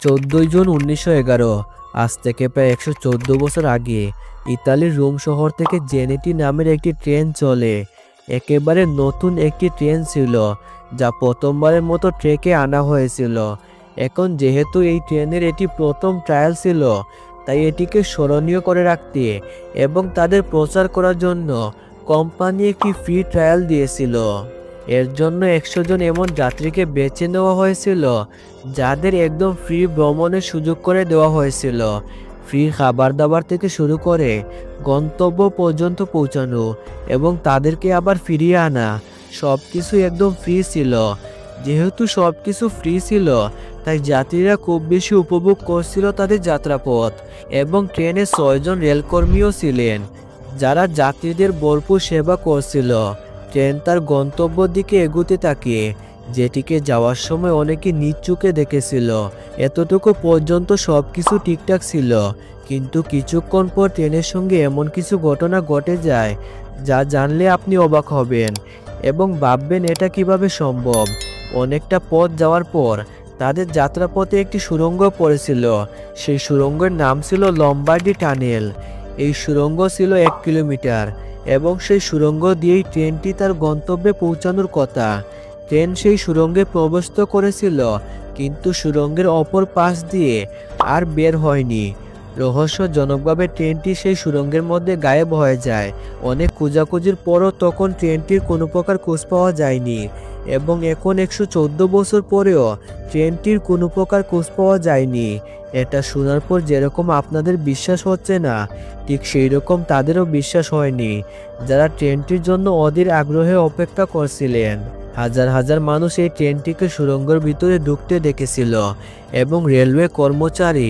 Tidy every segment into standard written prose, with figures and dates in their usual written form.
14 June 1911 আজ থেকে প্রায় 114 বছর আগে ইতালির রোম শহর থেকে জেনেটি নামের একটি ট্রেন চলে। একেবারে নতুন একটি ট্রেন ছিল, যা প্রথমবারের মতো ট্রেকে আনা হয়েছিল। এখন যেহেতু এই ট্রেনের এটি প্রথম ট্রায়াল ছিল, তাই এটিকে স্মরণীয় করে রাখতে এবং তাদের প্রচার করার জন্য কোম্পানি একটি ফ্রি ট্রায়াল দিয়েছিল। এর জন্য 100 জন এমন যাত্রীকে বেছে নেওয়া হয়েছিল, যাদের একদম ফ্রি ভ্রমণের সুযোগ করে দেওয়া হয়েছিল। ফ্রি খাবার দাবার থেকে শুরু করে গন্তব্য পর্যন্ত পৌঁছানো এবং তাদেরকে আবার ফিরিয়ে আনা, সব কিছু একদম ফ্রি ছিল। যেহেতু সব কিছু ফ্রি ছিল, তাই যাত্রীরা খুব বেশি উপভোগ করছিল তাদের যাত্রাপথ। এবং ট্রেনে 6 জন রেলকর্মীও ছিলেন, যারা যাত্রীদের ভরপুর সেবা করছিল। ট্রেন তার গন্তব্যের দিকে এগুতে থাকে, যেটিকে যাওয়ার সময় অনেকে নিজ চোখে দেখেছিল। এতটুকু পর্যন্ত সব কিছু ঠিকঠাক ছিল, কিন্তু কিছুক্ষণ পর ট্রেনের সঙ্গে এমন কিছু ঘটনা ঘটে যায়, যা জানলে আপনি অবাক হবেন এবং ভাববেন এটা কিভাবে সম্ভব। অনেকটা পথ যাওয়ার পর তাদের যাত্রাপথে একটি সুড়ঙ্গ পড়েছিল। সেই সুড়ঙ্গের নাম ছিল লম্বার্ডি টানেল। এই সুড়ঙ্গ ছিল 1 কিলোমিটার এবং সেই সুড়ঙ্গ দিয়েই ট্রেনটি তার গন্তব্যে পৌঁছানোর কথা। ট্রেন সেই সুড়ঙ্গে প্রবেশ করেছিল, কিন্তু সুড়ঙ্গের অপর পাশ দিয়ে আর বের হয়নি। রহস্যজনকভাবে ট্রেনটি সেই সুড়ঙ্গের মধ্যে গায়েব হয়ে যায়। অনেক খোঁজাখুঁজির পরও তখন ট্রেনটির কোনো প্রকার খোঁজ পাওয়া যায়নি এবং এখন 114 বছর পরেও ট্রেনটির কোনো প্রকার খোঁজ পাওয়া যায়নি। এটা শোনার পর যেরকম আপনাদের বিশ্বাস হচ্ছে না, ঠিক সেই রকম তাদেরও বিশ্বাস হয়নি, যারা ট্রেনটির জন্য অধীর আগ্রহে অপেক্ষা করছিলেন। হাজার হাজার মানুষ এই ট্রেনটিকে সুড়ঙ্গের ভিতরে ঢুকতে দেখেছিল এবং রেলওয়ে কর্মচারী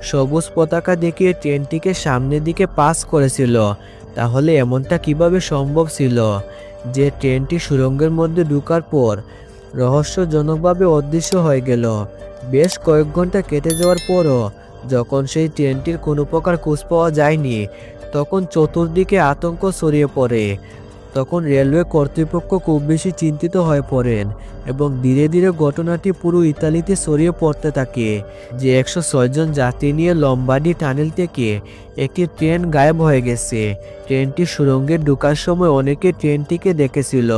সবুজ পতাকা দেখিয়ে ট্রেনটিকে সামনের দিকে পাস করেছিল। তাহলে এমনটা কিভাবে সম্ভব ছিল যে ট্রেনটি সুড়ঙ্গের মধ্যে ঢোকার পর রহস্যজনকভাবে অদৃশ্য হয়ে গেল? বেশ কয়েক ঘন্টা কেটে যাওয়ার পরও যখন সেই ট্রেনটির কোনো প্রকার খোঁজ পাওয়া যায়নি, তখন চতুর্দিকে আতঙ্ক ছড়িয়ে পড়ে। তখন রেলওয়ে কর্তৃপক্ষ খুব বেশি চিন্তিত হয়ে পড়েন এবং ধীরে ধীরে ঘটনাটি পুরো ইতালিতে ছড়িয়ে পড়তে থাকে যে 106 জন যাত্রী নিয়ে লম্বার্ডি টানেল থেকে একটি ট্রেন গায়েব হয়ে গেছে। ট্রেনটি সুড়ঙ্গে ঢোকার সময় অনেকে ট্রেনটিকে দেখেছিল।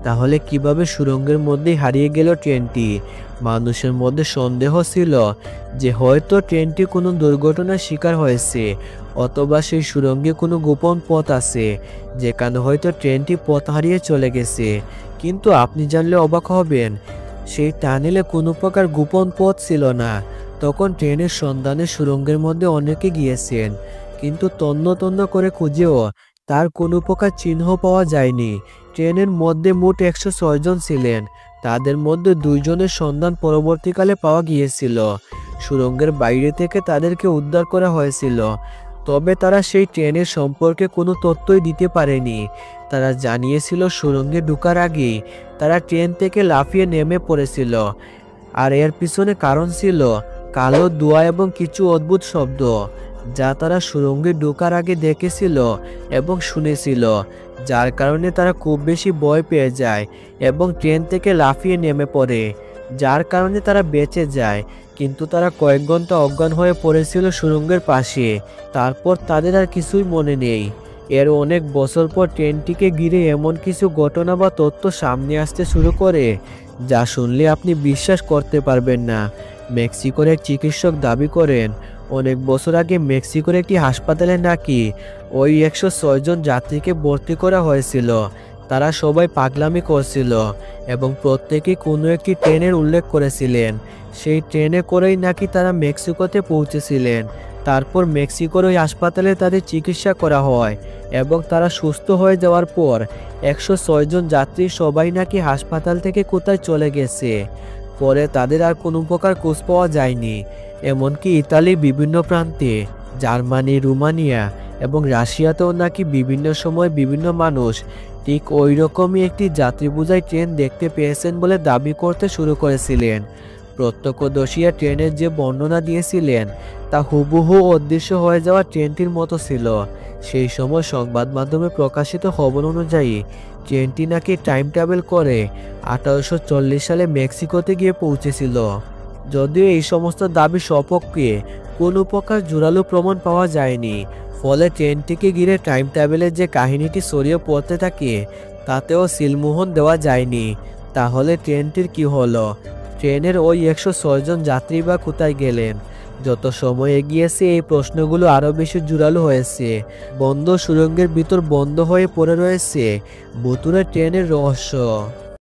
তাহলে কিভাবে সুড়ঙ্গের মধ্যেই হারিয়ে গেল ট্রেনটি? মানুষের মধ্যে সন্দেহ ছিল যে হয়তো ট্রেনটি কোনো দুর্ঘটনার শিকার হয়েছে, অথবা সেই সুড়ঙ্গে কোনো গোপন পথ আছে, যেখানে হয়তো ট্রেনটি পথ হারিয়ে চলে গেছে। কিন্তু আপনি জানলে অবাক হবেন, সেই টানেলে কোনো প্রকার গোপন পথ ছিল না। তখন ট্রেনের সন্ধানে সুড়ঙ্গের মধ্যে অনেকে গিয়েছেন, কিন্তু তন্ন তন্ন করে খুঁজেও তার কোনো প্রকার চিহ্ন পাওয়া যায়নি। ট্রেনের মধ্যে মোট 106 জন ছিলেন, তাদের মধ্যে 2 জনের সন্ধান পরবর্তীকালে পাওয়া গিয়েছিল। সুড়ঙ্গের বাইরে থেকে তাদেরকে উদ্ধার করা হয়েছিল, তবে তারা সেই ট্রেনের সম্পর্কে কোনো তথ্যই দিতে পারেনি। তারা জানিয়েছিল সুড়ঙ্গে ঢোকার আগেই তারা ট্রেন থেকে লাফিয়ে নেমে পড়েছিল, আর এর পিছনে কারণ ছিল কালো ধোঁয়া এবং কিছু অদ্ভুত শব্দ, যা তারা সুড়ঙ্গে ঢোকার আগে দেখেছিল এবং শুনেছিল, যার কারণে তারা খুব বেশি ভয় পেয়ে যায় এবং ট্রেন থেকে লাফিয়ে নেমে পড়ে, যার কারণে তারা বেঁচে যায়। কিন্তু তারা কয়েক ঘন্টা অজ্ঞান হয়ে পড়েছিল সুড়ঙ্গের পাশে। তারপর তাদের আর কিছুই মনে নেই। এর অনেক বছর পর ট্রেনটিকে ঘিরে এমন কিছু ঘটনা বা তথ্য সামনে আসতে শুরু করে, যা শুনলে আপনি বিশ্বাস করতে পারবেন না। মেক্সিকোর এক চিকিৎসক দাবি করেন অনেক বছর আগে মেক্সিকোর একটি হাসপাতালে নাকি ওই 106 জন যাত্রীকে ভর্তি করা হয়েছিল। তারা সবাই পাগলামি করছিল এবং প্রত্যেকেই কোনো একটি ট্রেনের উল্লেখ করেছিলেন। সেই ট্রেনে করেই নাকি তারা মেক্সিকোতে পৌঁছেছিলেন। তারপর মেক্সিকোর ওই হাসপাতালে তাদের চিকিৎসা করা হয় এবং তারা সুস্থ হয়ে যাওয়ার পর 106 জন যাত্রী সবাই নাকি হাসপাতাল থেকে কোথায় চলে গেছে। পরে তাদের আর কোনো প্রকার খোঁজ পাওয়া যায়নি। এমনকি ইতালির বিভিন্ন প্রান্তে, জার্মানি, রোমানিয়া এবং রাশিয়াতেও নাকি বিভিন্ন সময় বিভিন্ন মানুষ ঠিক ওই রকমই একটি যাত্রী বোঝাই ট্রেন দেখতে পেয়েছেন বলে দাবি করতে শুরু করেছিলেন। প্রত্যক্ষদর্শীরা ট্রেনের যে বর্ণনা দিয়েছিলেন তা হুবহু অদৃশ্য হয়ে যাওয়া ট্রেনটির মতো ছিল। সেই সময় সংবাদ মাধ্যমে প্রকাশিত খবর অনুযায়ী ট্রেনটি নাকি টাইম ট্রাভেল করে 1840 সালে মেক্সিকোতে গিয়ে পৌঁছেছিল। যদিও এই সমস্ত দাবি সপক্ষে কোনো প্রকার জোরালো প্রমাণ পাওয়া যায়নি, ফলে ট্রেনটিকে ঘিরে টাইম ট্রাভেলের যে কাহিনীটি ছড়িয়ে পড়তে থাকে তাতেও সিলমোহর দেওয়া যায়নি। তাহলে ট্রেনটির কি হলো? ট্রেনের ওই 106 জন যাত্রী বা কোথায় গেলেন? যত সময় এগিয়েছে এই প্রশ্নগুলো আরও বেশি জোরালো হয়েছে। বন্ধ সুড়ঙ্গের ভিতর বন্ধ হয়ে পড়ে রয়েছে ভুতুড়ে ট্রেনের রহস্য।